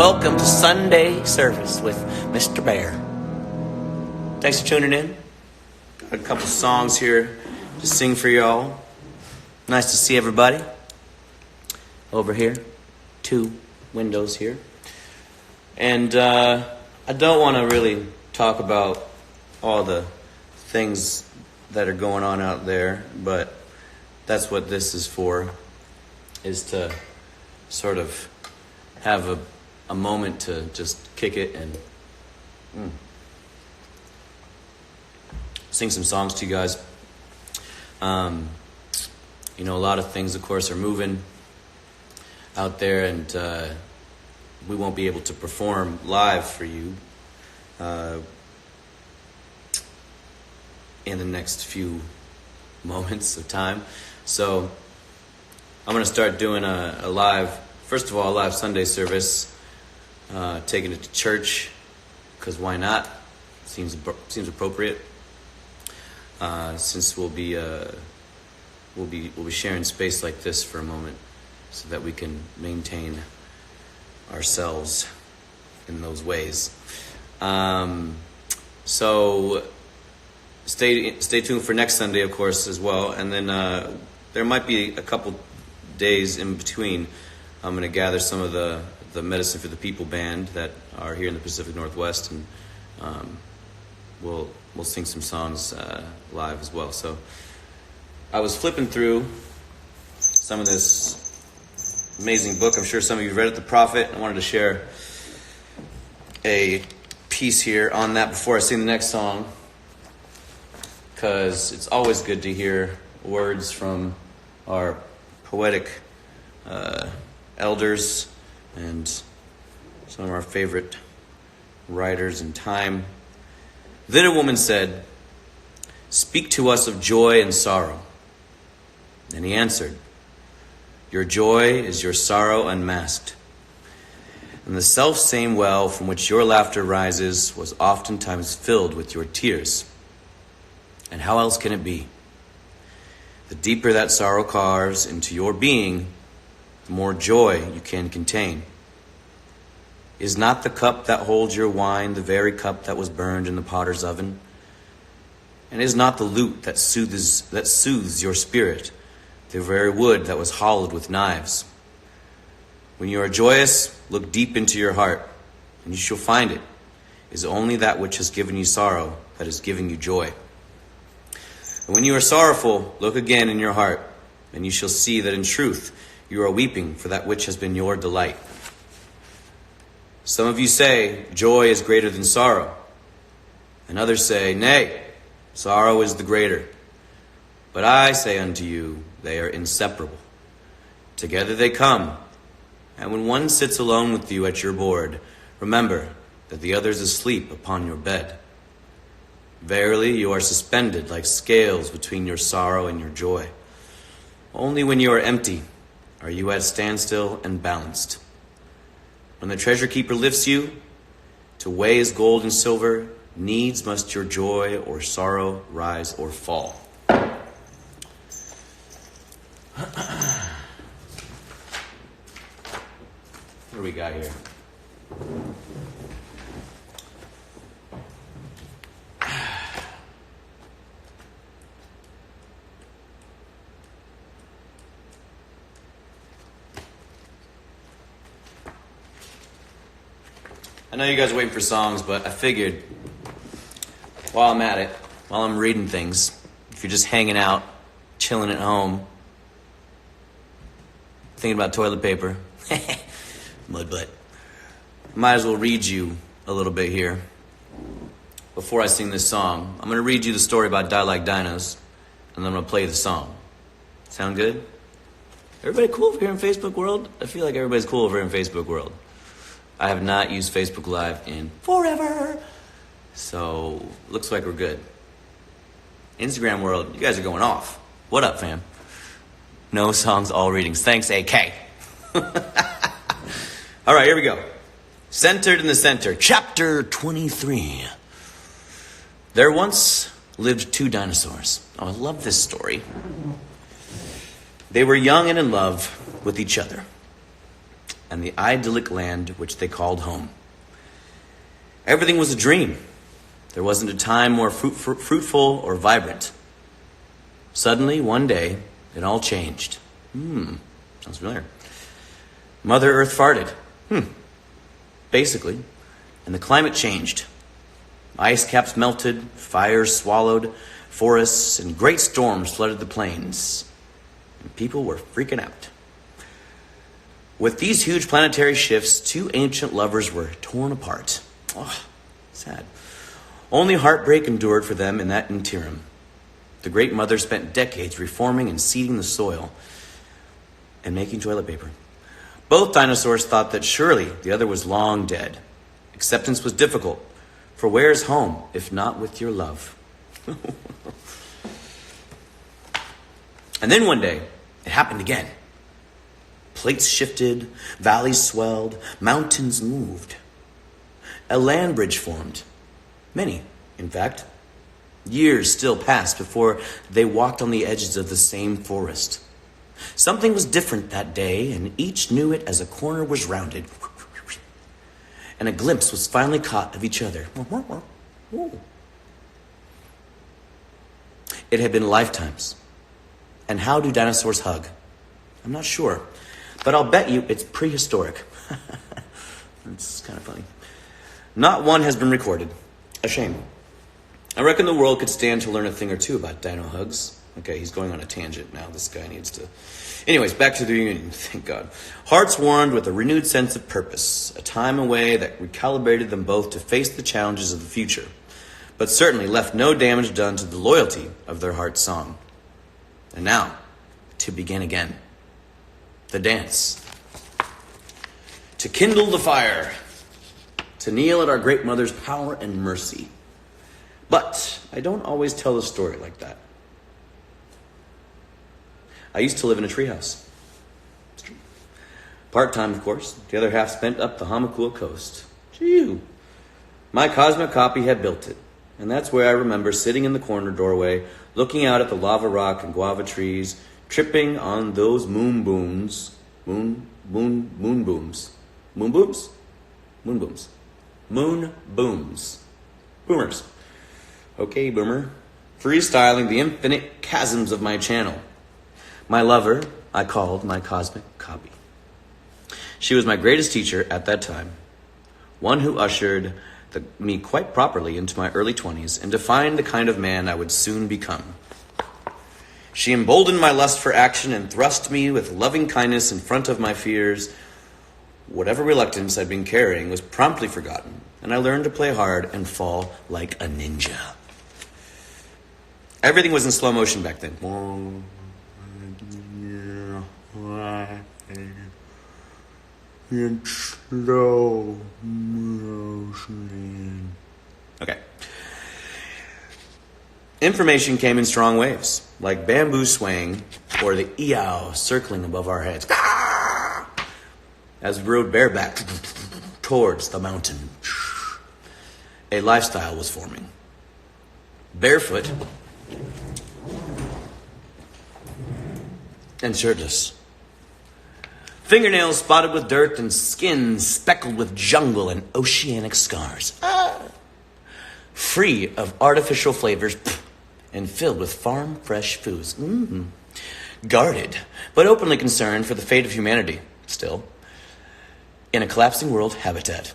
Welcome to Sunday service with Mr. Bear. Thanks for tuning in. Got a couple songs here to sing for y'all. Nice to see everybody over here. 2 windows here. And I don't want to really talk about all the things that are going on out there, but that's what this is for, is to sort of have a moment to just kick it and sing some songs to you guys. You know, a lot of things, of course, are moving out there, and we won't be able to perform live for you in the next few moments of time. So I'm going to start doing a live, first of all, a live Sunday service. Taking it to church, because why not? Seems appropriate. Since we'll be sharing space like this for a moment, so that we can maintain ourselves in those ways. So stay tuned for next Sunday, of course, as well. And then there might be a couple days in between. I'm going to gather some of the Medicine for the People band that are here in the Pacific Northwest, and we'll sing some songs live as well. So I was flipping through some of this amazing book. I'm sure some of you read it, The Prophet. I wanted to share a piece here on that before I sing the next song, because it's always good to hear words from our poetic elders and some of our favorite writers in time. Then a woman said, "Speak to us of joy and sorrow." And he answered, "Your joy is your sorrow unmasked. And the self-same well from which your laughter rises was oftentimes filled with your tears. And how else can it be? The deeper that sorrow carves into your being, the more joy you can contain. Is not the cup that holds your wine the very cup that was burned in the potter's oven? And is not the lute that soothes your spirit the very wood that was hollowed with knives? When you are joyous, look deep into your heart, and you shall find it is only that which has given you sorrow that is giving you joy. And when you are sorrowful, look again in your heart, and you shall see that in truth you are weeping for that which has been your delight. Some of you say, joy is greater than sorrow. And others say, nay, sorrow is the greater. But I say unto you, they are inseparable. Together they come. And when one sits alone with you at your board, remember that the other is asleep upon your bed. Verily, you are suspended like scales between your sorrow and your joy. Only when you are empty are you at standstill and balanced. When the treasure keeper lifts you to weigh his gold and silver, needs must your joy or sorrow rise or fall. What do we got here? I know you guys are waiting for songs, but I figured while I'm at it, while I'm reading things, if you're just hanging out, chilling at home, thinking about toilet paper, mud butt, might as well read you a little bit here before I sing this song. I'm going to read you the story about Die Like Dinos, and then I'm going to play the song. Sound good? Everybody cool over here in Facebook world? I feel like everybody's cool over here in Facebook world. I have not used Facebook Live in forever, so looks like we're good. Instagram world, you guys are going off. What up, fam? No songs, all readings. Thanks, AK. All right, here we go. Centered in the Center, chapter 23. There once lived two dinosaurs. Oh, I love this story. They were young and in love with each other and the idyllic land which they called home. Everything was a dream. There wasn't a time more fruitful or vibrant. Suddenly, one day, it all changed. Sounds familiar. Mother Earth farted. Basically. And the climate changed. Ice caps melted, fires swallowed, forests and great storms flooded the plains. And people were freaking out. With these huge planetary shifts, two ancient lovers were torn apart. Oh, sad. Only heartbreak endured for them in that interim. The Great Mother spent decades reforming and seeding the soil and making toilet paper. Both dinosaurs thought that surely the other was long dead. Acceptance was difficult, for where is home if not with your love? And then one day, it happened again. Plates shifted, valleys swelled, mountains moved. A land bridge formed. Many, in fact. Years still passed before they walked on the edges of the same forest. Something was different that day, and each knew it as a corner was rounded. And a glimpse was finally caught of each other. It had been lifetimes. And how do dinosaurs hug? I'm not sure, but I'll bet you it's prehistoric. It's kind of funny. Not one has been recorded. A shame. I reckon the world could stand to learn a thing or two about dino hugs. Okay, he's going on a tangent now. This guy needs to... Anyways, back to the reunion. Thank God. Hearts warmed with a renewed sense of purpose. A time away that recalibrated them both to face the challenges of the future. But certainly left no damage done to the loyalty of their heart's song. And now, to begin again. The dance. To kindle the fire. To kneel at our great mother's power and mercy. But I don't always tell the story like that. I used to live in a treehouse. Part-time, of course. The other half spent up the Hamakua coast. Gee. My cosmic copy had built it. And that's where I remember sitting in the corner doorway, looking out at the lava rock and guava trees, tripping on those moon booms. Moon booms. Moon booms? Moon booms. Moon booms. Boomers. Okay, boomer. Freestyling the infinite chasms of my channel. My lover, I called my cosmic copy. She was my greatest teacher at that time. One who ushered me quite properly into my early 20s and defined the kind of man I would soon become. She emboldened my lust for action and thrust me with loving kindness in front of my fears. Whatever reluctance I'd been carrying was promptly forgotten, and I learned to play hard and fall like a ninja. Everything was in slow motion back then. In slow motion. Okay. Information came in strong waves, like bamboo swaying or the eow circling above our heads. As we rode bareback towards the mountain, a lifestyle was forming. Barefoot and shirtless. Fingernails spotted with dirt and skin speckled with jungle and oceanic scars. Free of artificial flavors and filled with farm-fresh foods. Guarded, but openly concerned for the fate of humanity, still. In a collapsing world habitat.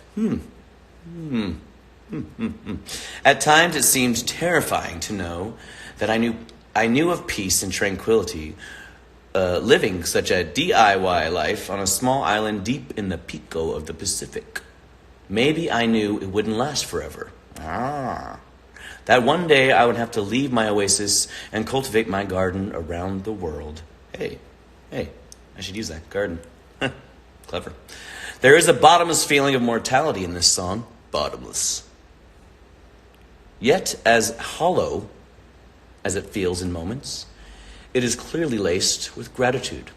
At times it seemed terrifying to know that I knew of peace and tranquility, living such a DIY life on a small island deep in the Pico of the Pacific. Maybe I knew it wouldn't last forever. That one day I would have to leave my oasis and cultivate my garden around the world. Hey, I should use that. Garden. Clever. There is a bottomless feeling of mortality in this song. Bottomless. Yet as hollow as it feels in moments, it is clearly laced with gratitude.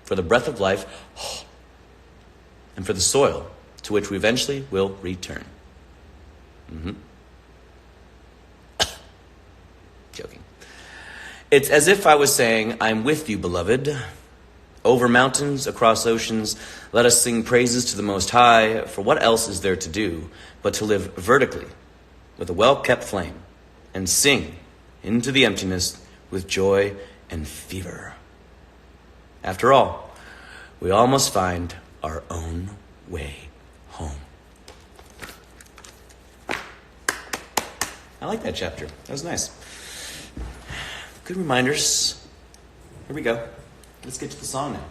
For the breath of life, and for the soil to which we eventually will return. Joking. It's as if I was saying, I'm with you, beloved. Over mountains, across oceans, let us sing praises to the Most High, for what else is there to do but to live vertically with a well-kept flame and sing into the emptiness with joy and fever. After all, we all must find our own way home. I like that chapter. That was nice. Good reminders. Here we go. Let's get to the song now.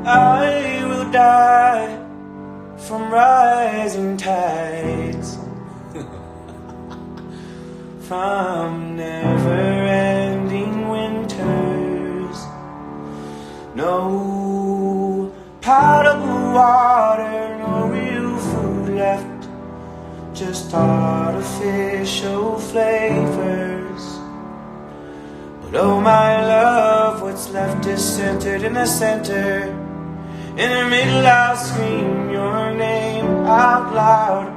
I will die from rising tides, from never-ending winters. No potable water, no real food left, just artificial flavors. But oh my love, what's left is centered in the center. In the middle I'll scream your name out loud,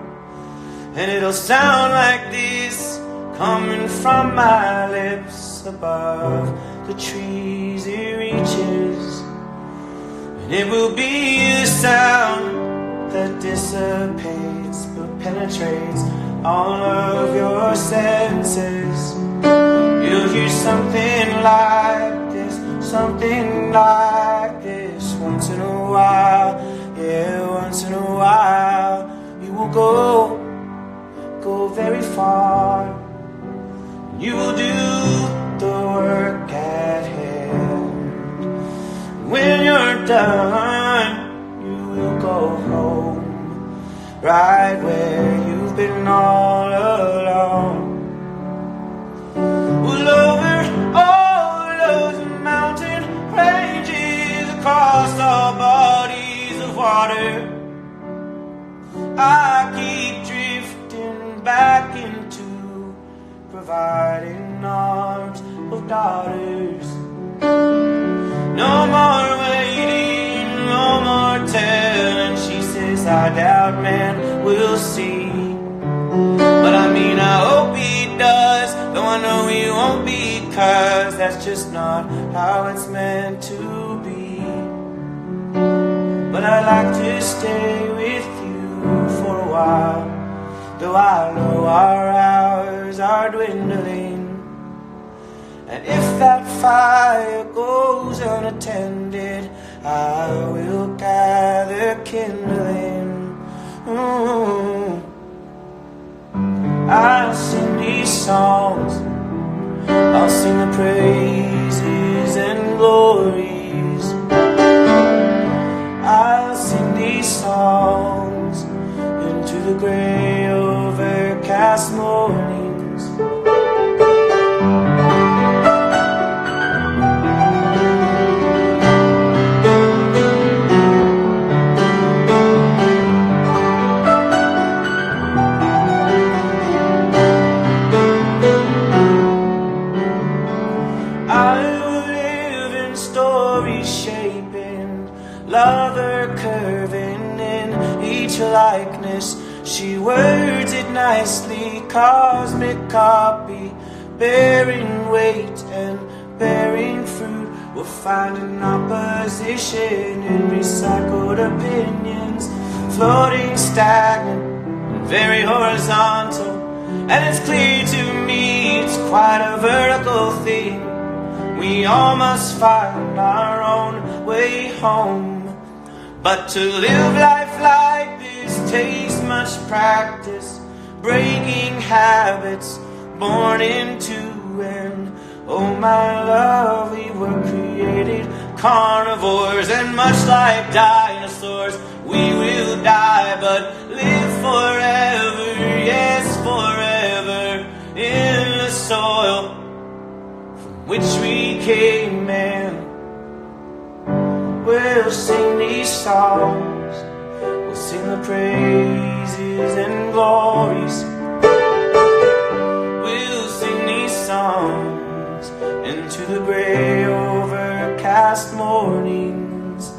and it'll sound like this, coming from my lips. Above the trees it reaches, and it will be a sound that dissipates but penetrates all of your senses. You'll hear something like this, something like this. Once in a while, yeah, once in a while, you will go very far. You will do the work at hand. When you're done, you will go home, right where you've been all along. Well, over all those mountain ranges, across all bodies of water, I keep drifting back into providing arms of daughters. No more waiting, no more telling. She says, I doubt man will see, but I mean I hope he does, though I know he won't, because that's just not how it's meant to be. But I'd like to stay with you for a while, though I know our hours are dwindling. And if that fire goes unattended, I will gather kindling. I'll sing these songs, I'll sing the praises and glories. I'll sing these songs into the gray overcast mornings. Lover curving in each likeness, she words it nicely, cosmic copy, bearing weight and bearing fruit. We'll find an opposition in recycled opinions, floating stagnant and very horizontal. And it's clear to me it's quite a vertical thing. We all must find our own way home. But to live life like this takes much practice, breaking habits born into. And oh my love, we were created carnivores, and much like dinosaurs we will die, but live forever, yes forever, in the soil from which we came. And we'll sing these songs, we'll sing the praises and glories, we'll sing these songs into the gray overcast mornings.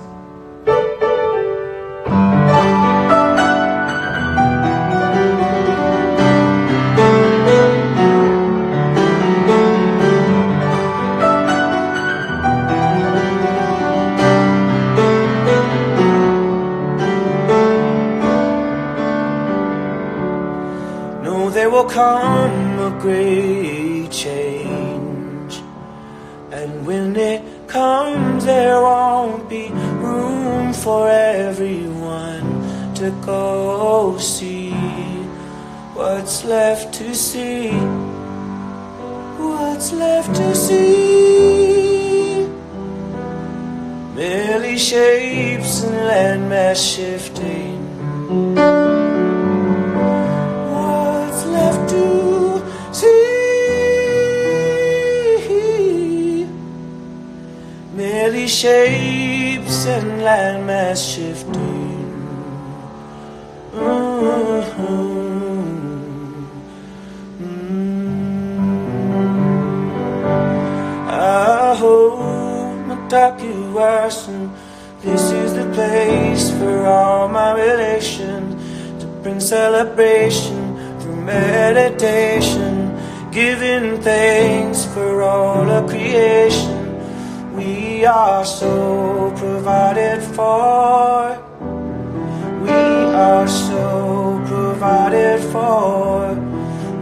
No, there will come a great change, and when it comes there won't be room for everyone to go see what's left to see, what's left to see. Merely shapes and landmass shifting, what's left to see. Merely shapes and landmass shifting. Aho, this is the place for all my relations to bring celebration through meditation, giving thanks for all of creation. We are so provided for. We are so provided for.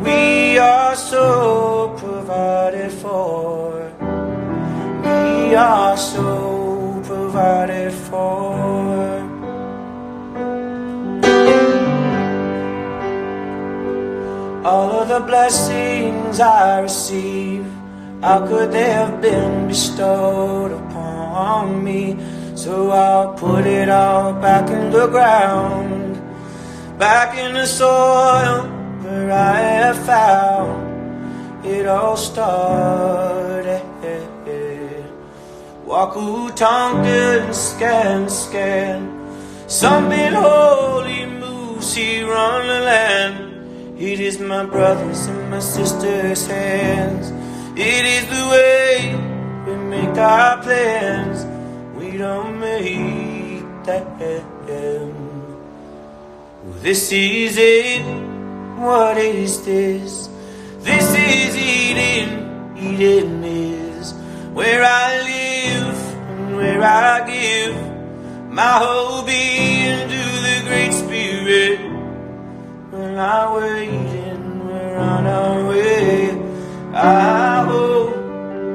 We are so provided for. We are so provided for. All of the blessings I receive, how could they have been bestowed upon me? So I'll put it all back in the ground, back in the soil where I have found it all started. Waku Tonkin, scan. Something holy moves here on the land. It is my brothers and my sisters' hands. It is the way we make our plans. We don't make them. This is it. What is this? This is Eden. Eden is where I live and where I give my whole being to the Great Spirit. When I wait and we're on our way, Aho,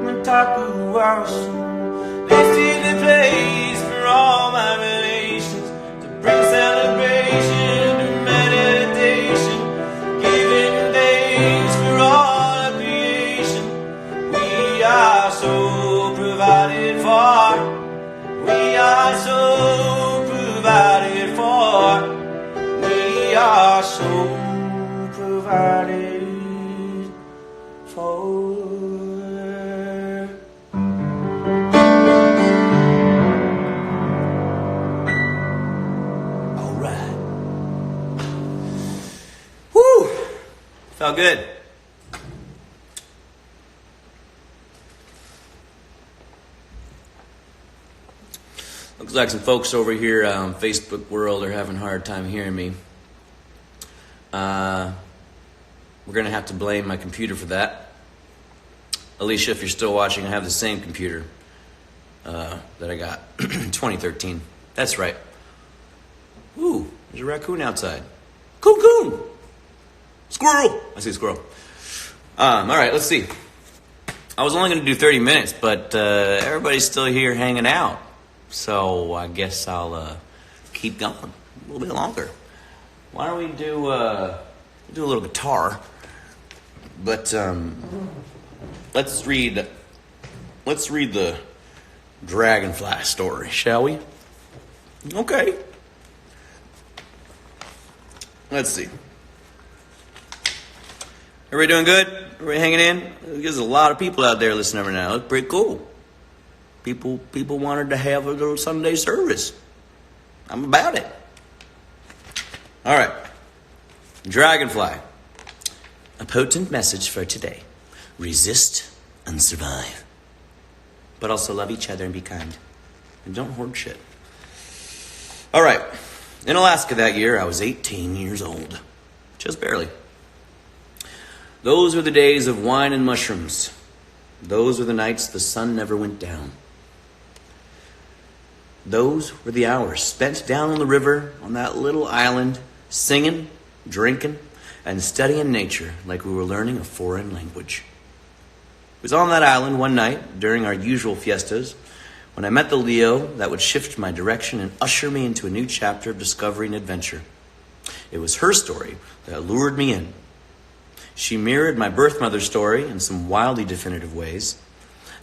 Mataku Wasu. This is the place for all my relations to bring celebration and meditation, giving thanks for all of creation. We are so provided for. We are so provided for. We are so provided for. All right. Woo! Felt good. Looks like some folks over here on Facebook world are having a hard time hearing me. We're going to have to blame my computer for that. Alicia, if you're still watching, I have the same computer that I got 2013. That's right. Ooh, there's There's a raccoon outside. Coon! Squirrel! I see a squirrel. All right, let's see. I was only going to do 30 minutes, but everybody's still here hanging out. So I guess I'll keep going a little bit longer. Why don't we do a little guitar? But let's read the dragonfly story, shall we? Okay. Let's see. Everybody doing good? Everybody hanging in? There's a lot of people out there listening right now. It's pretty cool. People wanted to have a little Sunday service. I'm about it. All right. Dragonfly. A potent message for today. Resist and survive. But also love each other and be kind. And don't hoard shit. All right. In Alaska that year, I was 18 years old. Just barely. Those were the days of wine and mushrooms. Those were the nights the sun never went down. Those were the hours spent down on the river on that little island, singing, drinking, and studying nature like we were learning a foreign language. It was on that island one night during our usual fiestas when I met the Leo that would shift my direction and usher me into a new chapter of discovery and adventure. It was her story that lured me in. She mirrored my birth mother's story in some wildly definitive ways.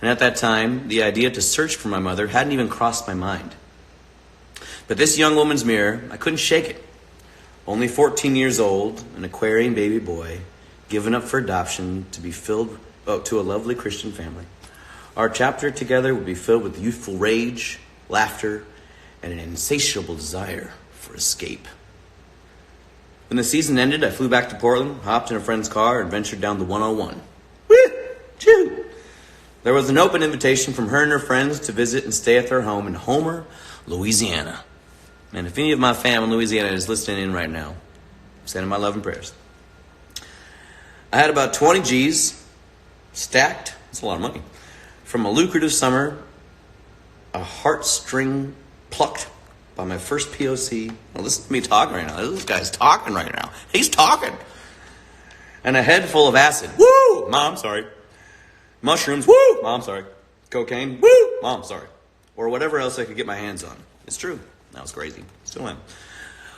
And at that time, the idea to search for my mother hadn't even crossed my mind. But this young woman's mirror, I couldn't shake it. Only 14 years old, an Aquarian baby boy, given up for adoption to be filled to a lovely Christian family. Our chapter together would be filled with youthful rage, laughter, and an insatiable desire for escape. When the season ended, I flew back to Portland, hopped in a friend's car, and ventured down the 101. Woo! There was an open invitation from her and her friends to visit and stay at their home in Homer, Louisiana. And if any of my family in Louisiana is listening in right now, I'm sending my love and prayers. I had about 20 G's stacked. That's a lot of money. From a lucrative summer, a heartstring plucked by my first POC. Now listen to me talking right now. This guy's talking right now. He's talking. And a head full of acid. Woo! Mom, sorry. Mushrooms. Woo! Mom, sorry. Cocaine. Woo! Mom, sorry. Or whatever else I could get my hands on. It's true. That was crazy. Still am.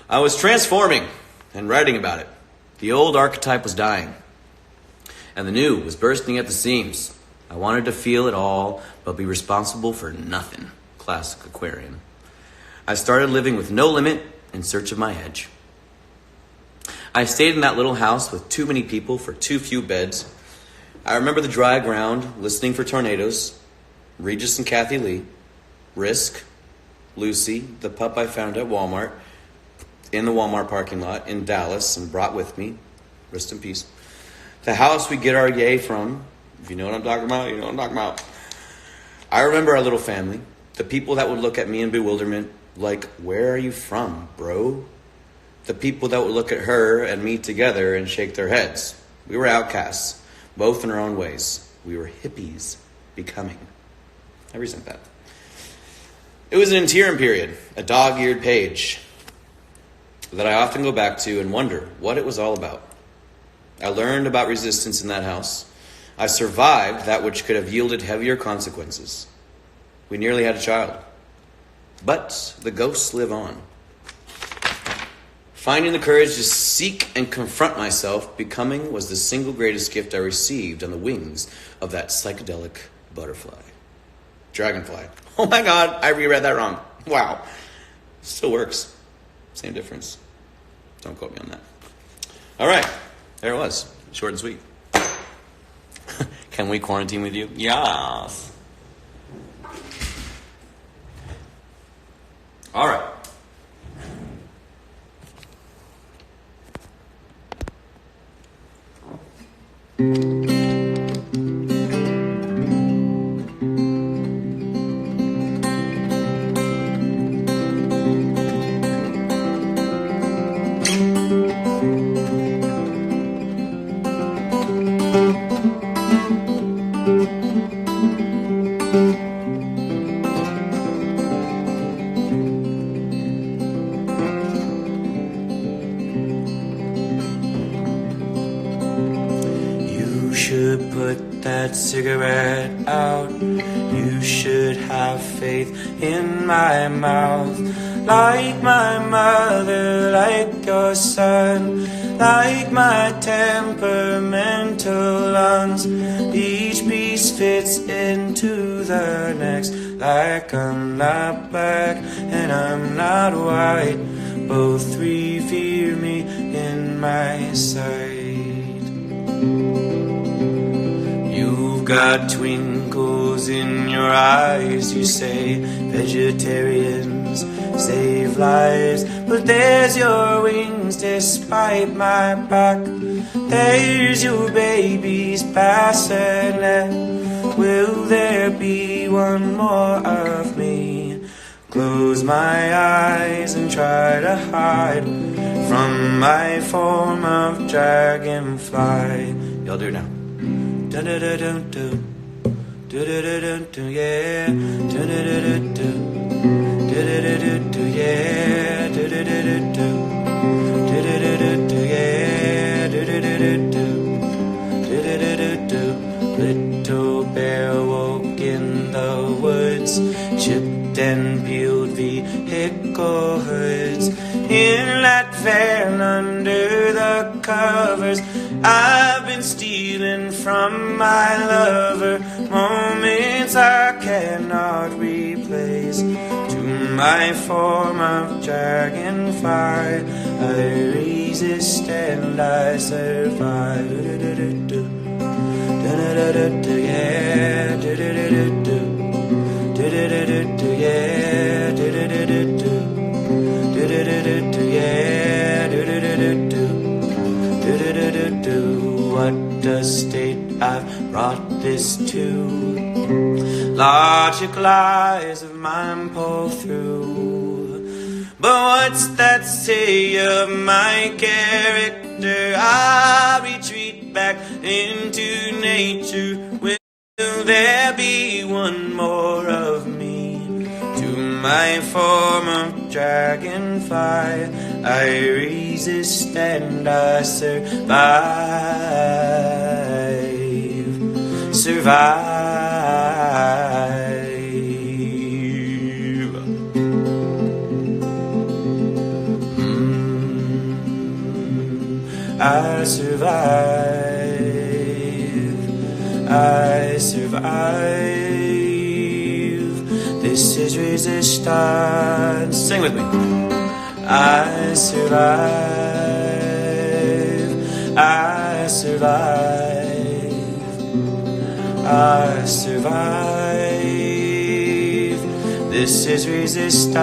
I was transforming and writing about it. The old archetype was dying. And the new was bursting at the seams. I wanted to feel it all, but be responsible for nothing. Classic Aquarian. I started living with no limit in search of my edge. I stayed in that little house with too many people for too few beds. I remember the dry ground, listening for tornadoes, Regis and Kathy Lee, Risk, Lucy, the pup I found at Walmart, in the Walmart parking lot in Dallas and brought with me, rest in peace, the house we get our yay from. If you know what I'm talking about, you know what I'm talking about. I remember our little family, the people that would look at me in bewilderment, like, where are you from, bro? The people that would look at her and me together and shake their heads. We were outcasts, both in our own ways. We were hippies becoming. I resent that. It was an interim period, a dog-eared page that I often go back to and wonder what it was all about. I learned about resistance in that house. I survived that which could have yielded heavier consequences. We nearly had a child. But the ghosts live on. Finding the courage to seek and confront myself, becoming was the single greatest gift I received on the wings of that psychedelic butterfly. Dragonfly. Oh my God, I reread that wrong. Wow. Still works. Same difference. Don't quote me on that. All right. There it was. Short and sweet. Can we quarantine with you? Yes. All right. put that cigarette out. You should have faith in my mouth. Like my mother, like your son, like my temperamental lungs. Each piece fits into the next. Like I'm not black and I'm not white. Both revere me in my sight. You've got twinkles in your eyes. You say vegetarians save lives, but there's your wings despite my back. There's your baby's bassinet. Will there be one more of me? Close my eyes and try to hide from my form of dragonfly. Y'all do it now. Do-do-do-do-do. Do-do-do-do-do, yeah. Do-do-do-do-do. Do-do-do-do-do, yeah. Do-do-do-do-do. Do-do-do-do-do, yeah. Do-do-do-do-do. Do-do-do-do-do. Little bear woke in the woods, chipped and peeled vehicle hoods. In that van under the covers, I've been stealing from my lover moments I cannot replace. To my form of dragonfly, I resist and I survive. Do-do-do-do-do. Do-do-do-do-do, yeah. Do-do-do-do-do. Do-do-do-do-do, yeah. Do-do-do-do-do. Do-do-do-do-do, yeah. Do-do-do-do-do. Do-do-do-do-do. What a state I've brought this to. Logic lies of mine pull through. But what's that say of my character? I retreat back into nature. Will there be one more of me? To my form of dragonfly, I resist and I survive. Survive. I survive. I survive. This is resistance. Sing with me. I survive. I survive. I survive. This is resistance.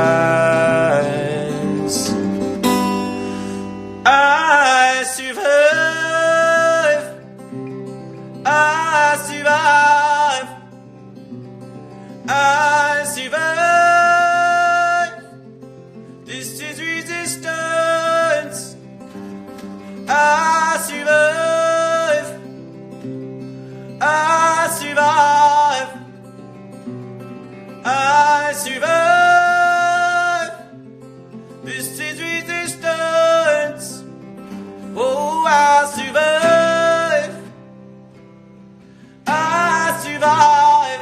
I survive. I survive. I survive. This is resistance. I survive. I survive. I survive. This is resistance. Oh, I survive. I survive.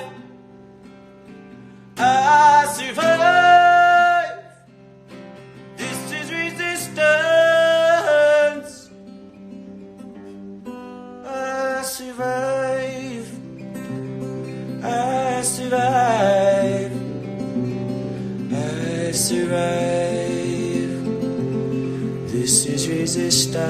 I survive. This is resistance. I survive. I survive. I survive. This is resistance.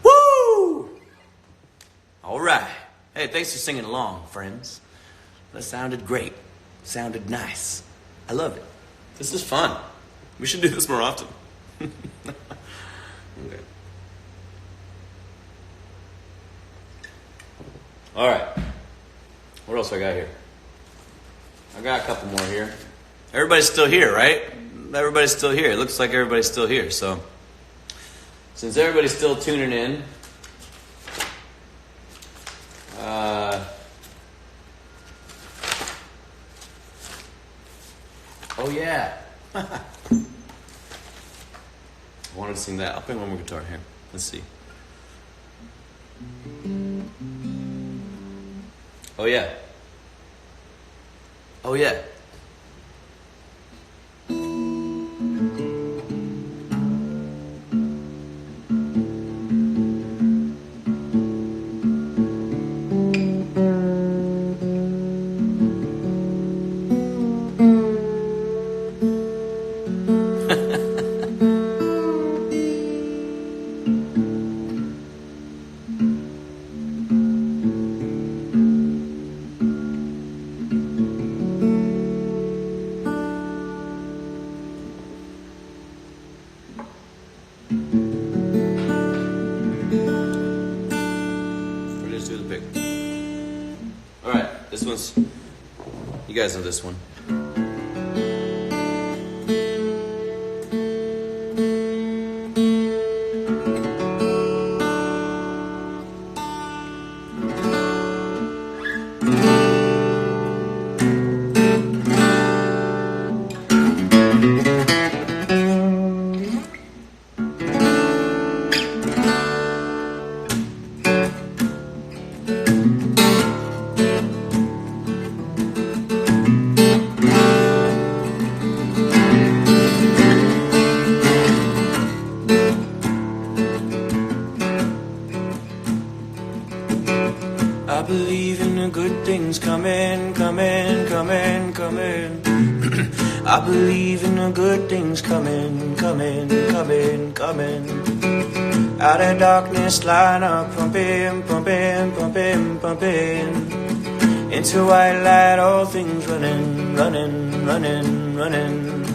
Woo! All right. Hey, thanks for singing along, friends. That sounded great. Sounded nice. I love it. This is fun. We should do this more often. Okay. All right. What else I got here? I got a couple more here. Everybody's still here, right? Everybody's still here. It looks like everybody's still here. So, since everybody's still tuning in, oh yeah. I wanted to sing that. I'll play one more guitar here. Let's see. Oh yeah. Oh yeah. This one's, you guys know this one. I believe in the good things coming, coming, coming, coming. I believe in the good things coming, coming, coming, coming. Out of darkness, line up, pumping, pumping, pumping, pumping. Into white light, all things running, running, running, running.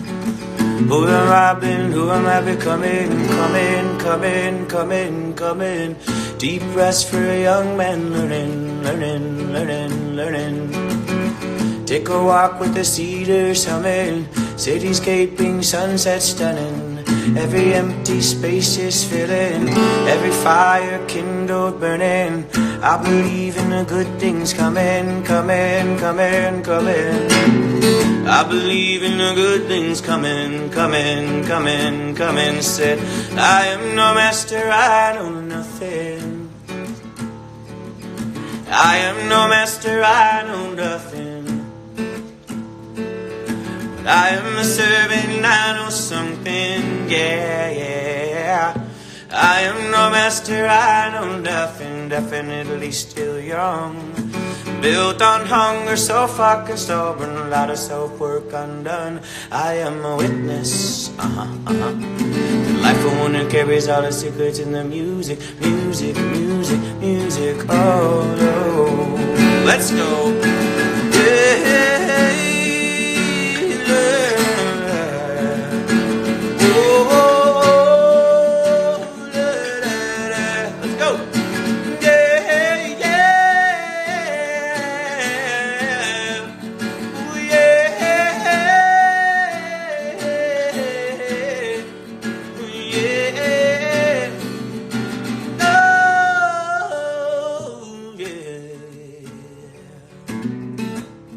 Who am I been, who am I becoming, coming, coming, coming, coming. Deep rest for a young man, learning, learning, learning, learning. Take a walk with the cedars humming, cityscaping, sunset stunning. Every empty space is filling, every fire kindled burning. I believe in the good things coming, coming, coming, coming. I believe in the good things coming, coming, coming, coming. Said, I am no master, I know nothing. I am no master, I know nothing. But I am a servant, I know something, yeah, yeah. I am no master, I know nothing. Definitely still young. Built on hunger, so fucking stubborn. A lot of self-work undone. I am a witness, the life of one who carries all the secrets in the music, music, music, music. Oh no, let's go. Yeah.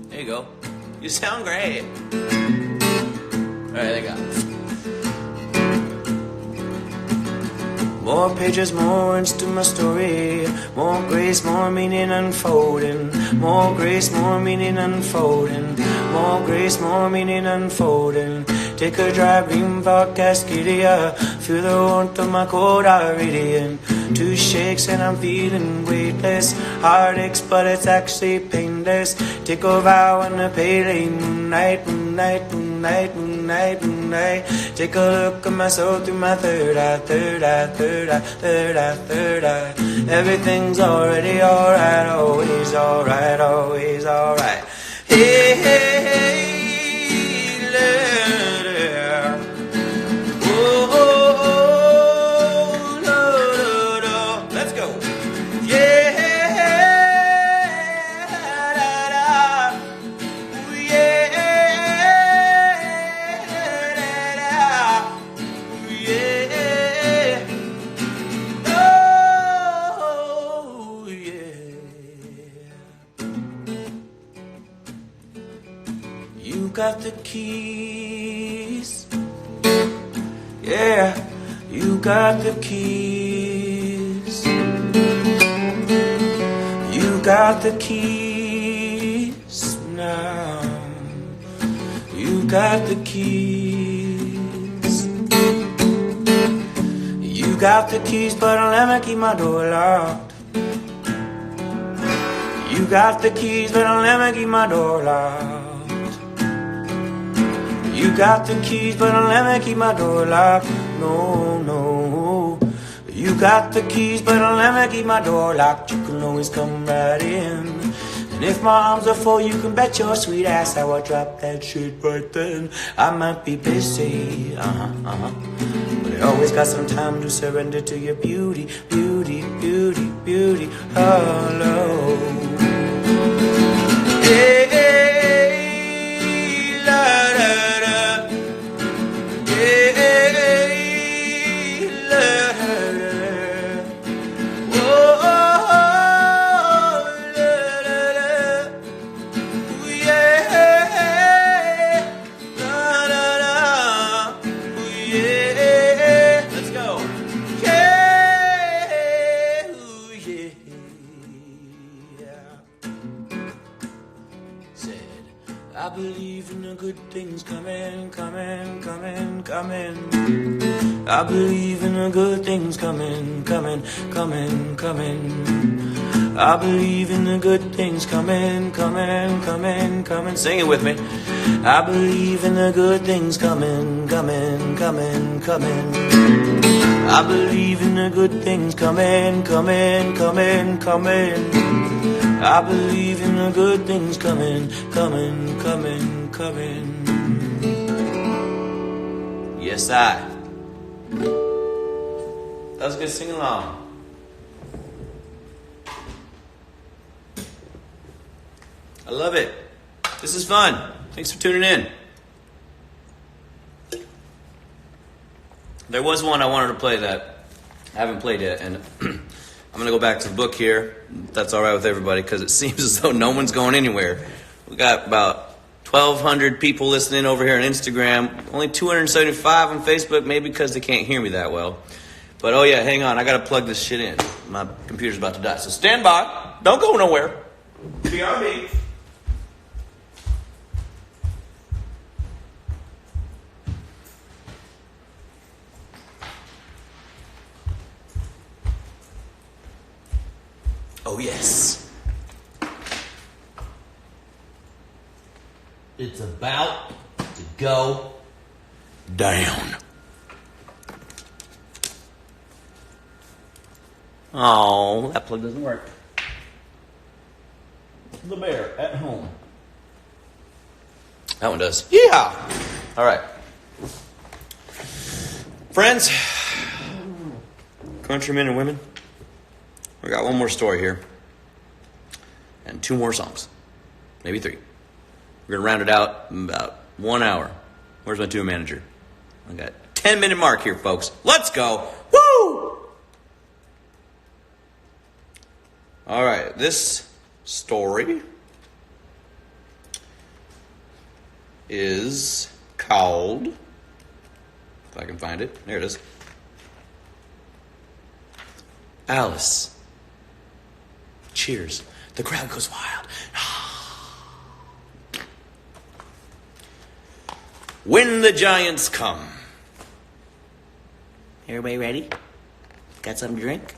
There you go. You sound great. Alright, I got it. More pages, more words to my story. More grace, more meaning unfolding. More grace, more meaning unfolding. More grace, more meaning unfolding. Take a drive, green fog, Cascadia. Feel the warmth of my cold Iridian. Two shakes and I'm feeling weightless. Heartaches, but it's actually painless. Take a vow on the pale moonlight, moonlight, moonlight, moonlight, moonlight. Take a look at my soul through my third eye, third eye, third eye, third eye, third eye. Everything's already alright, always alright, always alright. Hey, hey, hey. You got the keys, yeah. You got the keys. You got the keys now. You got the keys. You got the keys, but don't let me keep my door locked. You got the keys, but don't let me keep my door locked. You got the keys, but don't let me keep my door locked. No, no. You got the keys, but don't let me keep my door locked. You can always come right in. And if my arms are full, you can bet your sweet ass I will drop that shit right then. I might be busy, but I always got some time to surrender to your beauty, beauty, beauty, beauty. Hello. Hey, hey, la, da, da. Hey, hey, la, da, da. Whoa, la, la, la. Ooh, yeah. La, la, la. Ooh, yeah. Let's go. Yeah. Ooh, yeah. Said, I believe in the good things coming, coming, coming, coming. I believe in the good things coming, coming, coming, coming. I believe in the good things coming, coming, coming, coming. Sing it with me. I believe in the good things coming, coming, coming, coming. I believe in the good things coming, coming, coming, coming. I believe in the good things coming, coming, coming, coming. Yes, I. That was a good sing along. I love it. This is fun. Thanks for tuning in. There was one I wanted to play that I haven't played yet, and I'm going to go back to the book here. If that's all right with everybody, because it seems as though no one's going anywhere. We got about 1,200 people listening over here on Instagram. Only 275 on Facebook, maybe because they can't hear me that well. But oh yeah, hang on. I got to plug this shit in. My computer's about to die. So stand by. Don't go nowhere. BRB. Oh yes. It's about to go down. Oh, that plug doesn't work. The bear at home. That one does. Yeah. All right. Friends, countrymen and women, we got one more story here. And 2 more songs. Maybe 3. We're going to round it out in about 1 hour. Where's my tour manager? I got 10-minute mark here, folks. Let's go. Woo! All right. This story is called, if I can find it. There it is. Alice. Cheers. The crowd goes wild. When the giants come. Everybody ready? Got something to drink?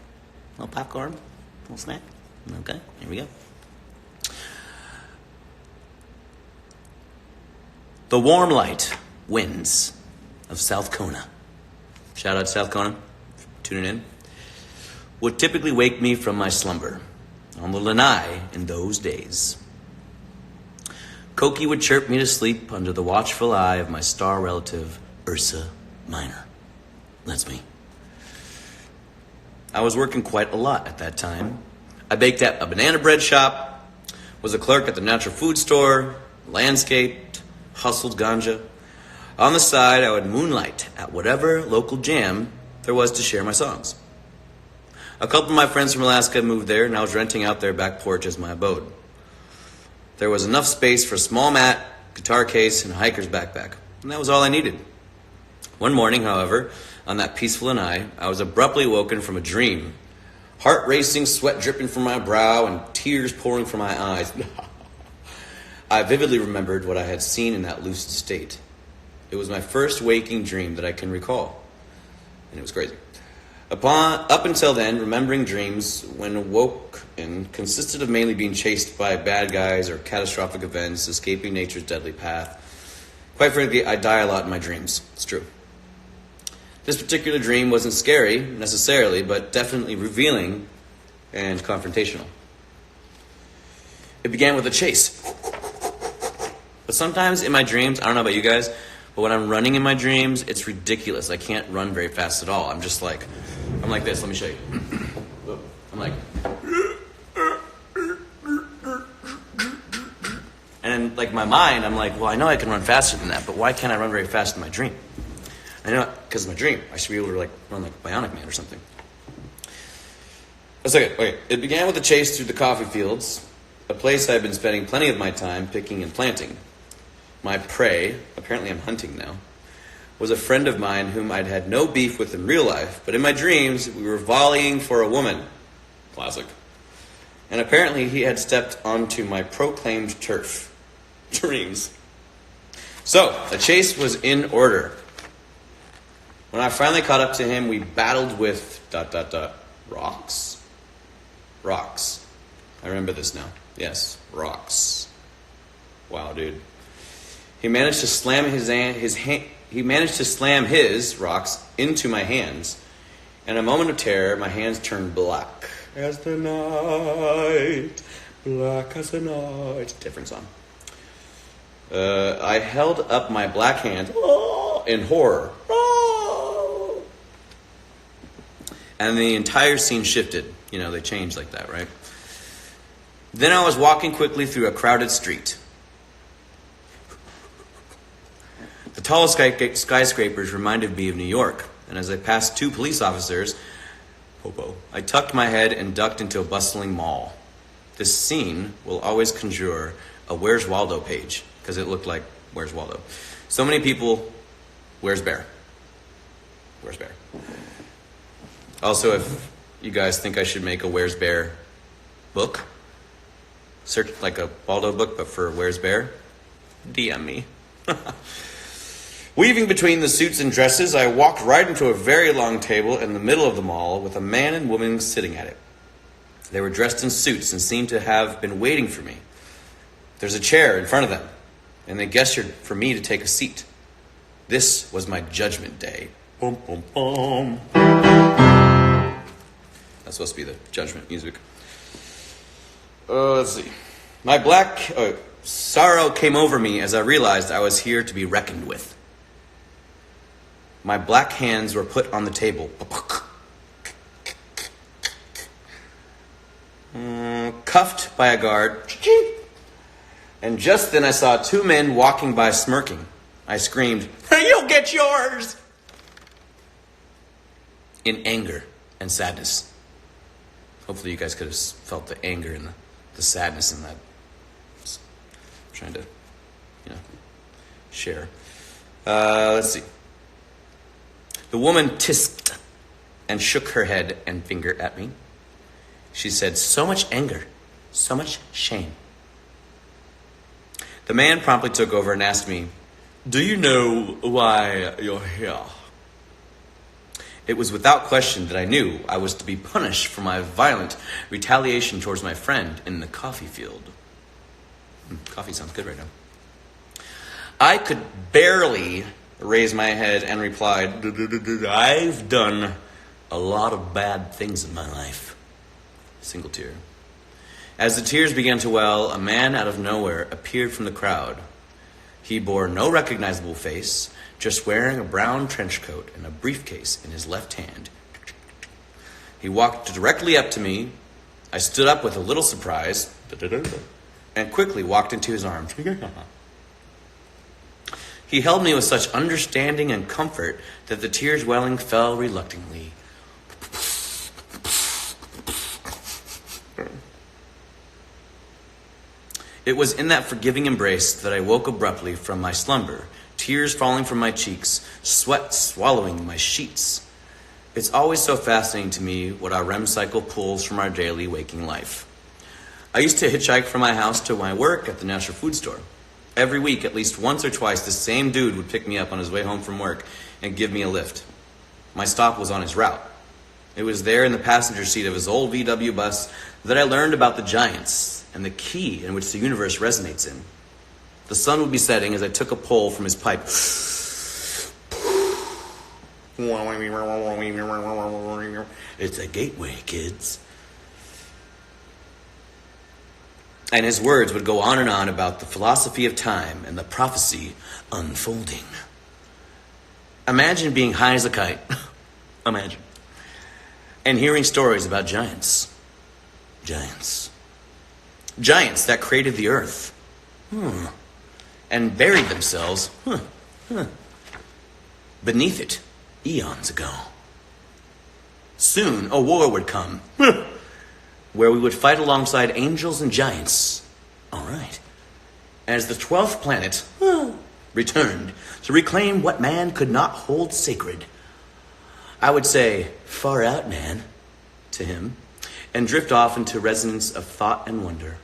A little popcorn? A little snack? Okay, here we go. The warm light winds of South Kona. Shout out to South Kona for tuning in. Would typically wake me from my slumber on the lanai in those days. Koki would chirp me to sleep under the watchful eye of my star relative, Ursa Minor. That's me. I was working quite a lot at that time. I baked at a banana bread shop, was a clerk at the natural food store, landscaped, hustled ganja. On the side, I would moonlight at whatever local jam there was to share my songs. A couple of my friends from Alaska moved there, and I was renting out their back porch as my abode. There was enough space for a small mat, guitar case, and a hiker's backpack, and that was all I needed. One morning, however, on that peaceful night, I was abruptly woken from a dream. Heart racing, sweat dripping from my brow, and tears pouring from my eyes. I vividly remembered what I had seen in that lucid state. It was my first waking dream that I can recall, and it was crazy. Up until then, remembering dreams when awoke and consisted of mainly being chased by bad guys or catastrophic events, escaping nature's deadly path. Quite frankly, I die a lot in my dreams. It's true. This particular dream wasn't scary, necessarily, but definitely revealing and confrontational. It began with a chase. But sometimes in my dreams, I don't know about you guys, but when I'm running in my dreams, it's ridiculous. I can't run very fast at all. I'm like this. Let me show you. I'm like... And in, like, my mind, I'm like, well, I know I can run faster than that, but why can't I run very fast in my dream? I know, because of my dream. I should be able to, like, run like Bionic Man or something. Let's take it. Okay. It began with a chase through the coffee fields, a place I've been spending plenty of my time picking and planting. My prey, apparently I'm hunting now, was a friend of mine whom I'd had no beef with in real life, but in my dreams, we were volleying for a woman. Classic. And apparently he had stepped onto my proclaimed turf. Dreams. So, the chase was in order. When I finally caught up to him, we battled with... rocks? Rocks. I remember this now. Yes, rocks. Wow, dude. He managed to slam his rocks into my hands. In a moment of terror, my hands turned black as the night, black as the night. Different song. I held up my black hand in horror. And the entire scene shifted. You know, they changed like that, right? Then I was walking quickly through a crowded street. The tallest skyscrapers reminded me of New York, and as I passed two police officers, I tucked my head and ducked into a bustling mall. This scene will always conjure a Where's Waldo page, because it looked like Where's Waldo. So many people, where's Bear? Where's Bear? Also, if you guys think I should make a Where's Bear book, search like a Waldo book, but for Where's Bear, DM me. Weaving between the suits and dresses, I walked right into a very long table in the middle of the mall with a man and woman sitting at it. They were dressed in suits and seemed to have been waiting for me. There's a chair in front of them, and they gestured for me to take a seat. This was my judgment day. Boom, boom, boom. That's supposed to be the judgment music. Let's see. Sorrow came over me as I realized I was here to be reckoned with. My black hands were put on the table. Cuffed by a guard. And just then I saw two men walking by smirking. I screamed, "You'll get yours!" in anger and sadness. Hopefully you guys could have felt the anger and the sadness in that. Just trying to, share. Let's see. The woman tisked and shook her head and finger at me. She said, "So much anger, so much shame." The man promptly took over and asked me, "Do you know why you're here?" It was without question that I knew I was to be punished for my violent retaliation towards my friend in the coffee field. Coffee sounds good right now. I could barely raise my head and replied, "I've done a lot of bad things in my life." Single tear. As the tears began to well, a man out of nowhere appeared from the crowd. He bore no recognizable face, just wearing a brown trench coat and a briefcase in his left hand. He walked directly up to me. I stood up with a little surprise and quickly walked into his arms. He held me with such understanding and comfort that the tears welling fell reluctantly. It was in that forgiving embrace that I woke abruptly from my slumber tears falling from my cheeks, sweat swallowing my sheets. It's always so fascinating to me what our REM cycle pulls from our daily waking life. I used to hitchhike from my house to my work at the National Food Store. Every week, at least once or twice, the same dude would pick me up on his way home from work and give me a lift. My stop was on his route. It was there in the passenger seat of his old VW bus that I learned about the giants and the key in which the universe resonates in. The sun would be setting as I took a pull from his pipe. It's a gateway, kids. And his words would go on and on about the philosophy of time and the prophecy unfolding. Imagine being high as a kite. Imagine. And hearing stories about giants. Giants. Giants that created the earth. And buried themselves beneath it eons ago. Soon a war would come where we would fight alongside angels and giants. All right. As the 12th planet returned to reclaim what man could not hold sacred, I would say, far out, man, to him, and drift off into resonance of thought and wonder.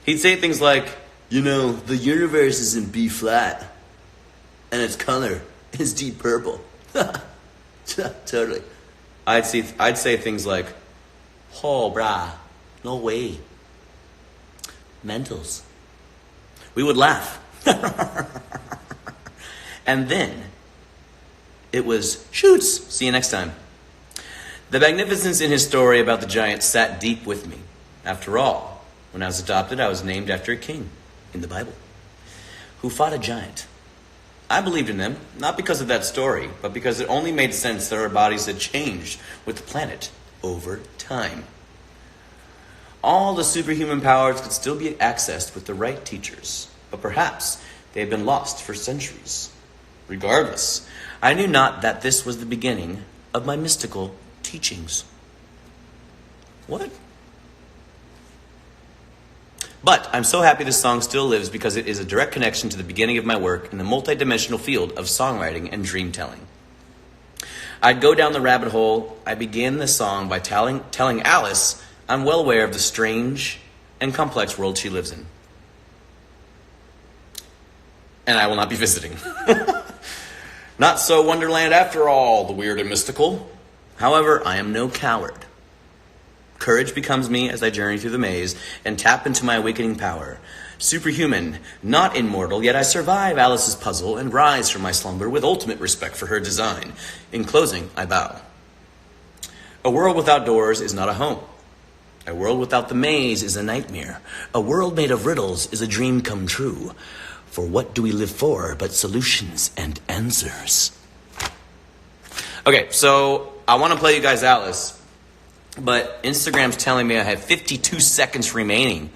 He'd say things like, the universe is in B flat, and its color is deep purple. Totally. I'd say things like, oh, brah, no way. Mentals. We would laugh. And then it was, shoots. See you next time. The magnificence in his story about the giants sat deep with me. After all, when I was adopted, I was named after a king in the Bible who fought a giant. I believed in them, not because of that story, but because it only made sense that our bodies had changed with the planet over time. All the superhuman powers could still be accessed with the right teachers, but perhaps they had been lost for centuries. Regardless, I knew not that this was the beginning of my mystical teachings. What? But I'm so happy this song still lives because it is a direct connection to the beginning of my work in the multidimensional field of songwriting and dream telling. I'd go down the rabbit hole. I began this song by telling Alice I'm well aware of the strange and complex world she lives in. And I will not be visiting. Not so Wonderland after all, the weird and mystical. However, I am no coward. Courage becomes me as I journey through the maze and tap into my awakening power. Superhuman, not immortal, yet I survive Alice's puzzle and rise from my slumber with ultimate respect for her design. In closing, I bow. A world without doors is not a home. A world without the maze is a nightmare. A world made of riddles is a dream come true. For what do we live for but solutions and answers? Okay, so I want to play you guys Alice, but Instagram's telling me I have 52 seconds remaining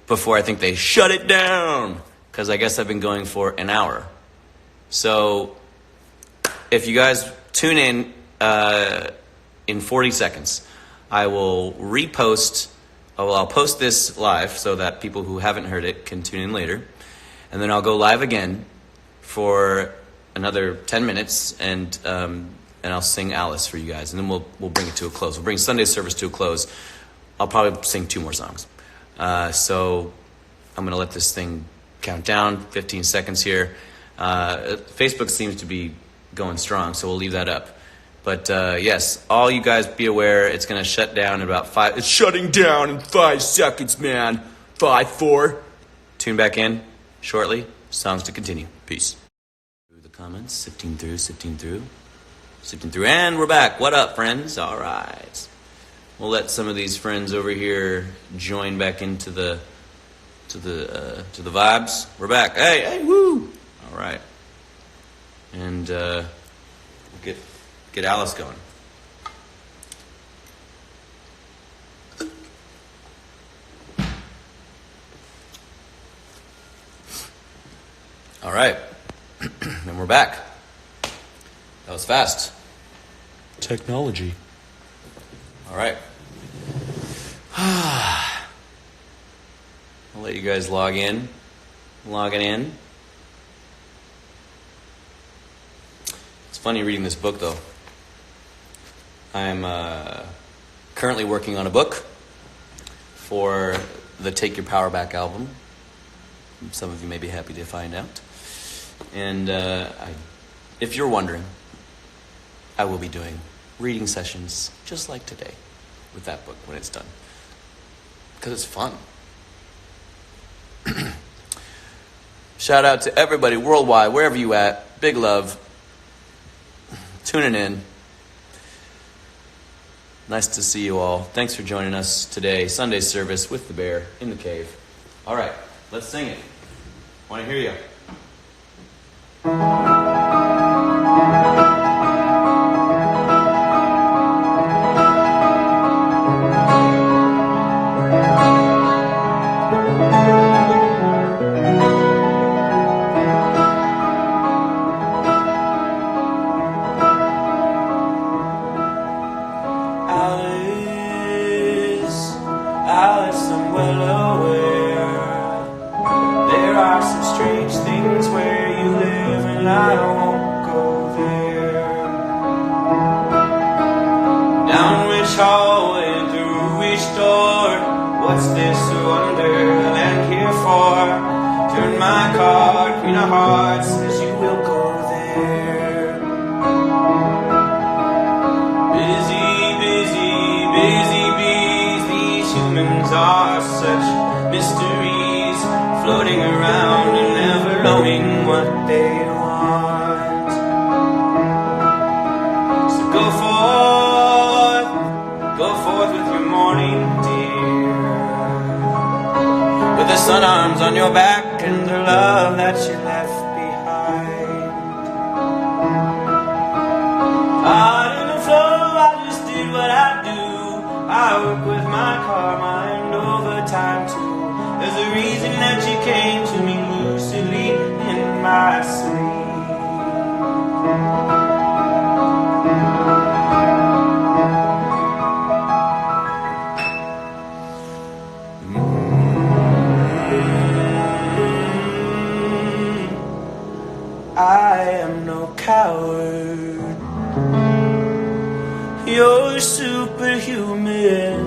before I think they shut it down, because I guess I've been going for an hour. So if you guys tune in 40 seconds, I will repost, I'll post this live so that people who haven't heard it can tune in later. And then I'll go live again for another 10 minutes, and I'll sing Alice for you guys. And then we'll bring it to a close. We'll bring Sunday's service to a close. I'll probably sing 2 more songs. So I'm going to let this thing count down, 15 seconds here. Facebook seems to be going strong, so we'll leave that up. But yes, all you guys be aware, it's going to shut down in about 5. It's shutting down in 5 seconds, man. 5, 4. Tune back in shortly. Songs to continue. Peace. Through the comments, sifting through. And we're back. What up, friends? All right. We'll let some of these friends over here join back into the vibes. We're back. Hey, woo! All right. And we'll get Alice going. All right. And we're back. That was fast. Technology. All right. I'll let you guys log in. Logging in. It's funny reading this book, though. I'm currently working on a book for the Take Your Power Back album. Some of you may be happy to find out. And if you're wondering, I will be doing reading sessions just like today with that book when it's done. Because it's fun. Shout out to everybody worldwide, wherever you at. Big love. Tuning in. Nice to see you all. Thanks for joining us today. Sunday service with the bear in the cave. All right, let's sing it. Want to hear you. Alice, I'm well aware there are some strange things where you live, and I won't go there. Down which hallway and through which door? What's this wonderland here for? Turn my card, Queen of Hearts, says you will go there. Busy, busy, busy bees, these humans are such mysteries, floating around and never knowing what they want. So go forth with your morning, dear, with the sun arms on your back and the love that you left behind. Out in the flow, I just did what I do. I work with my car, mind over time too. There's a reason that you came to me lucidly in my sleep. I am no coward. You're superhuman,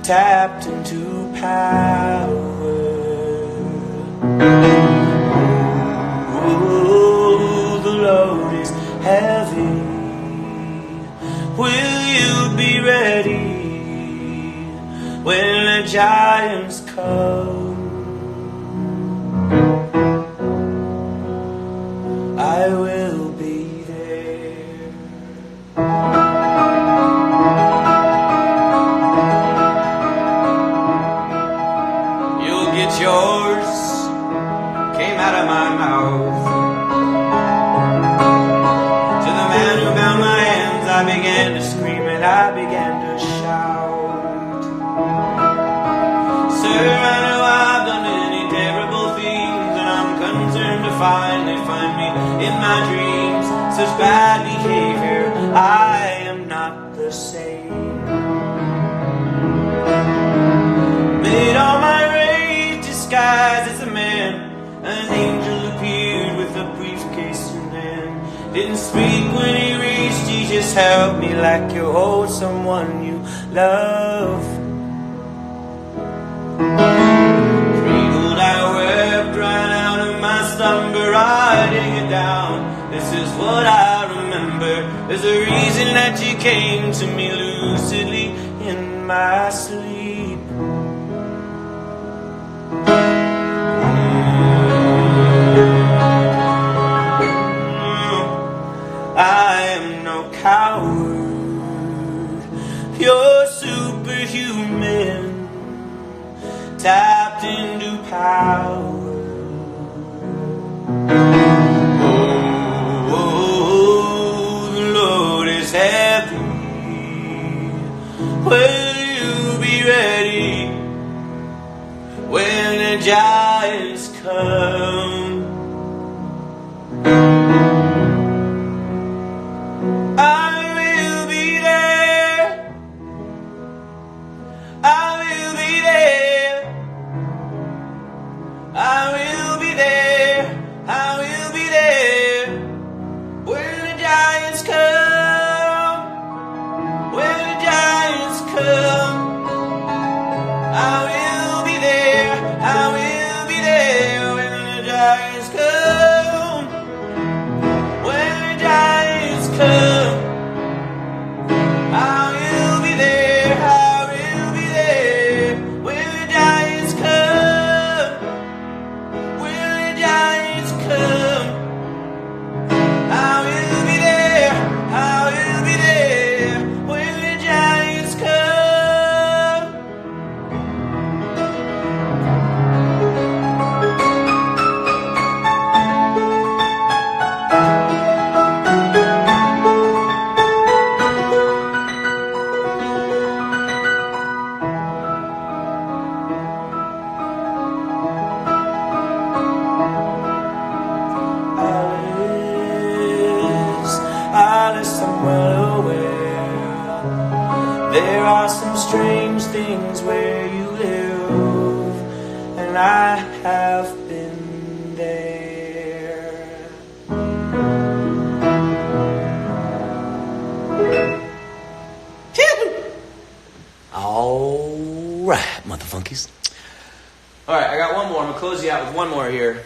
tapped into power. Oh, the load is heavy. Will you be ready when the giants come? I will be there. You'll get yours, came out of my mouth. To the man who bound my hands, I began to scream and I began to shout. Sir, I know I've done many terrible things, and I'm concerned to find they find me in my dreams. Such bad behavior, I am not the same. Made all my rage disguised as a man. An angel appeared with a briefcase in hand. Didn't speak when he reached, he just held me like you hold someone you love. Cradled I wept right out of my slumber, writing it down. This is what I remember. There's a reason that you came to me lucidly in my sleep. I am no coward. You're superhuman, tapped into power. Heavy. Will you be ready when the giants come? I will be there. I will be there. I will be there, I will be there when the giants come. When the giants come, I will be there, I will be there when the giants come. When the giants come, I will be there, I will be there when the giants come. Alice, I'm well aware there are some strange things where you live, and I have been there. All right, motherfunkies. All right, I got one more. I'm gonna close you out with one more here.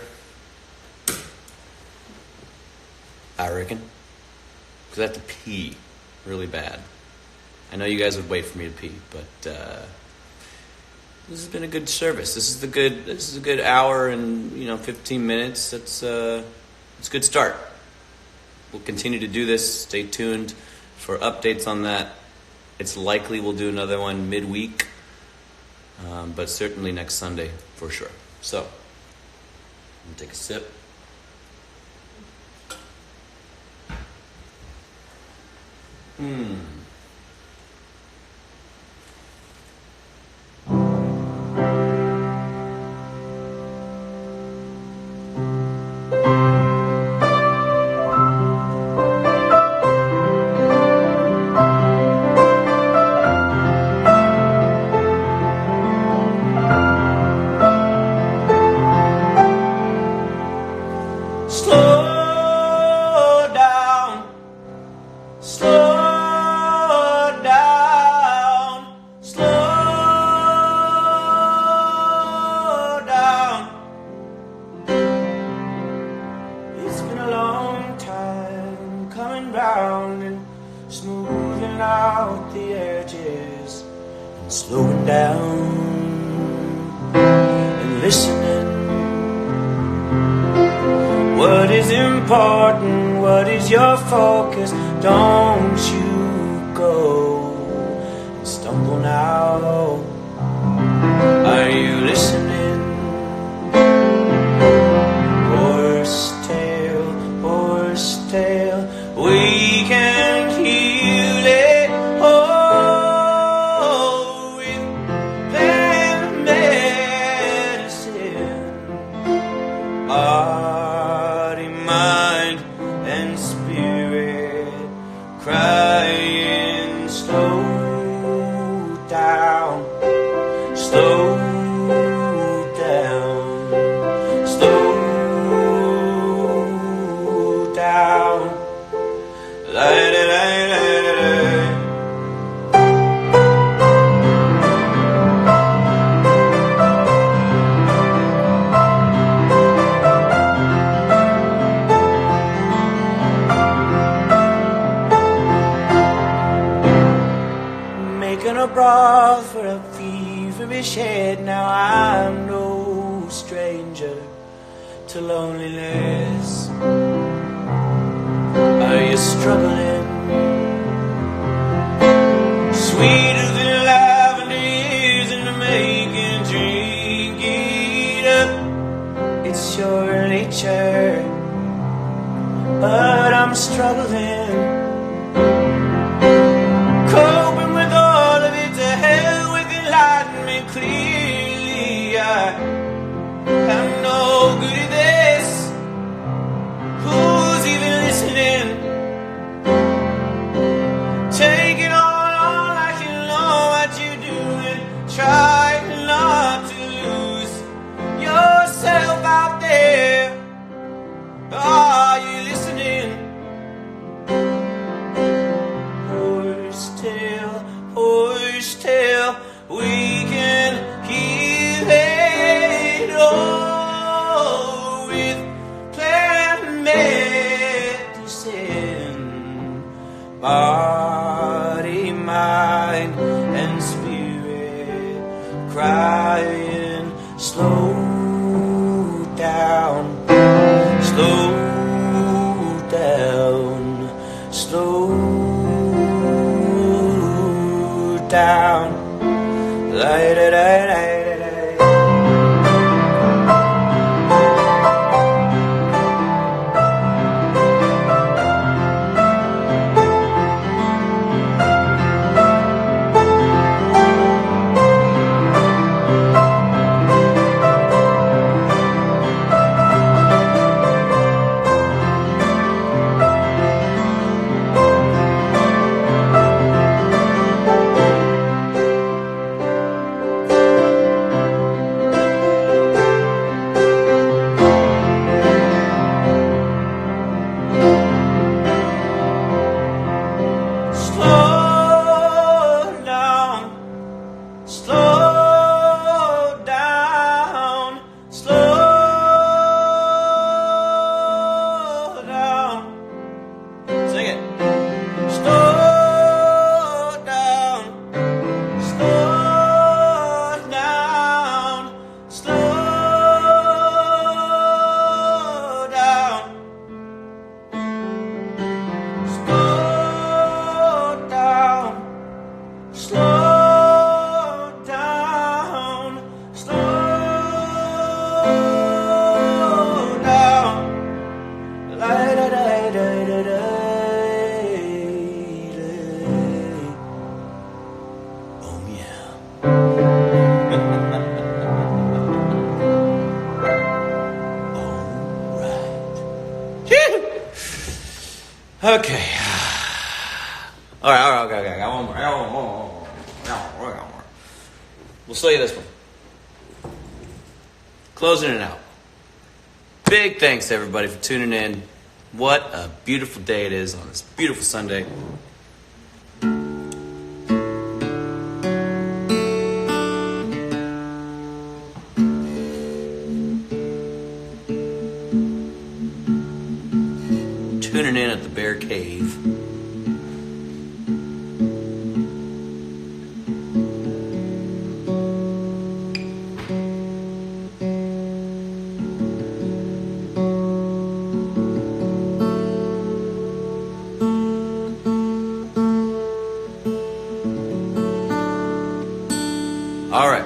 I reckon. Because I have to pee really bad. I know you guys would wait for me to pee, but this has been a good service. This is a good hour and 15 minutes. It's a good start. We'll continue to do this. Stay tuned for updates on that. It's likely we'll do another one midweek, but certainly next Sunday for sure. So, I'm gonna take a sip. Slow down, slow down, slow down. It's been a long time coming round and smoothing out the edges and slowing down and listening. What is important? What is your focus? Don't you go and stumble now. Are you listening? Horse tail, we can heal it all with plant medicine. Body, mind, and spirit crying, slow down, slow down, slow down. Light it, light it, light it. Making a broth for a feverish head. Now I'm no stranger to loneliness. Are you struggling? Sweeter than lavender is in the making. Drink it up. It's your nature, but I'm struggling. Coping with all of it, to hell with enlightenment. Clearly I am no good at this. Who's even listening? Take it all like you know what you're doing. Try not to lose yourself out there. Are you listening? trying. Slow down, slow down, slow down. Okay. All right. Okay. I got one more. We'll show you this one. Closing it out. Big thanks to everybody for tuning in. What a beautiful day it is on this beautiful Sunday. Tuning in at the Bear Cave. All right.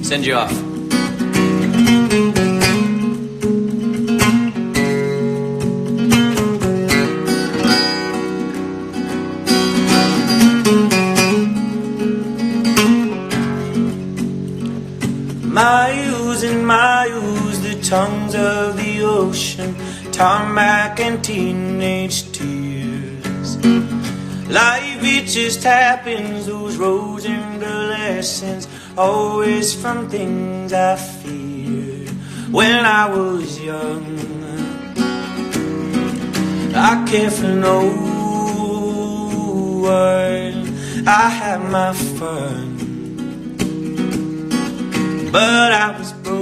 Send you off. Mayus, the tongues of the ocean, tarmac and teenage tears. Life, it just happens, those roads and the lessons, always from things I feared when I was young. I cared for no one, I had my fun, but I was broken,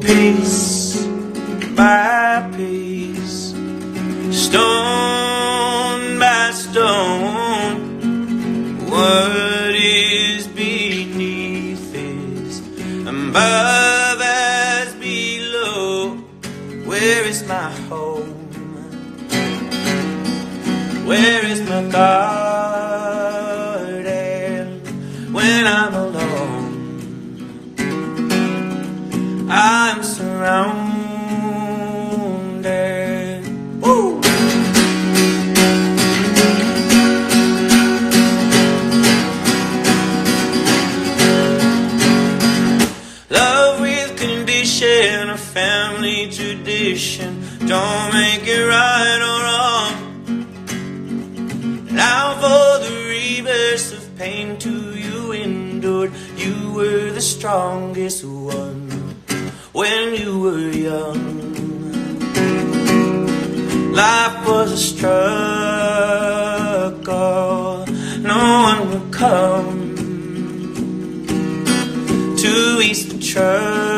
piece by piece, stone by stone. What is beneath is above as below. Where is my home? Where is my garden when I'm alone? I'm surrounded. Woo! Love with condition, a family tradition. Don't make it right or wrong. Now for the reverse of pain to you endured. You were the strongest one when you were young. Life was a struggle, come to ease the trouble,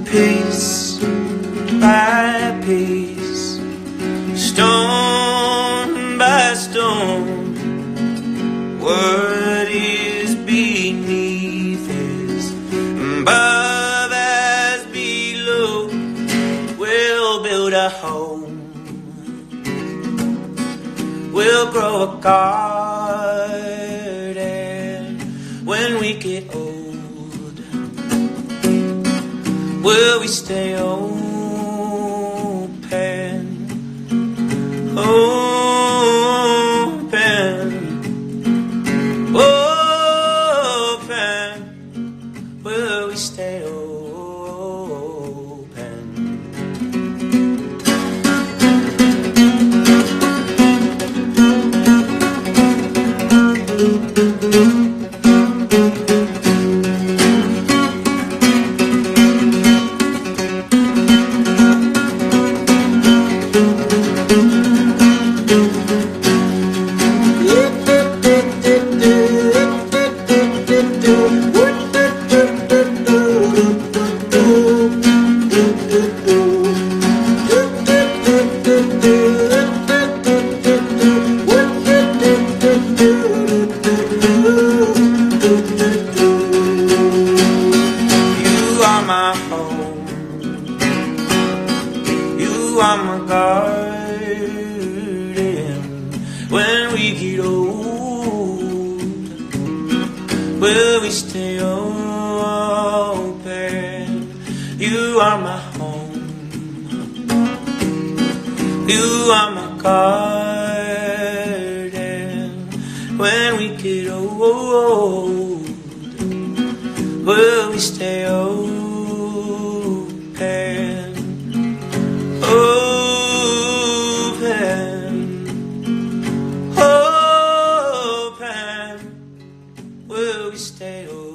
piece by piece, stone by stone. What is beneath is above as below. We'll build a home, we'll grow a garden when we get old. Will we stay open? Open, open. Will we stay open? You are my home, you are my garden. When we get old, will we stay open? You are my home, you are my garden. When we get old, will we stay open? Open, open. Will we stay open?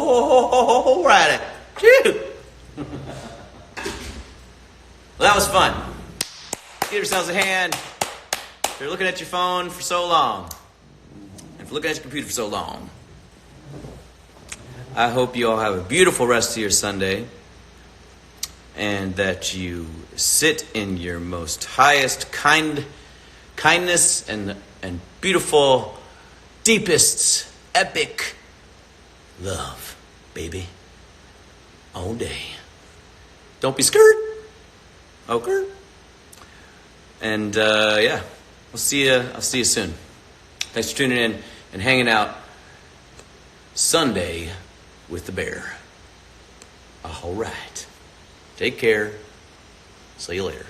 All righty. Phew. Well, that was fun. Give yourselves a hand. If you're looking at your phone for so long, and if you're looking at your computer for so long, I hope you all have a beautiful rest of your Sunday, and that you sit in your most highest kindness and beautiful, deepest, epic love, baby, all day. Don't be scared. Okay. And yeah, I'll see you soon. Thanks for tuning in and hanging out Sunday with the bear. All right. Take care. See you later.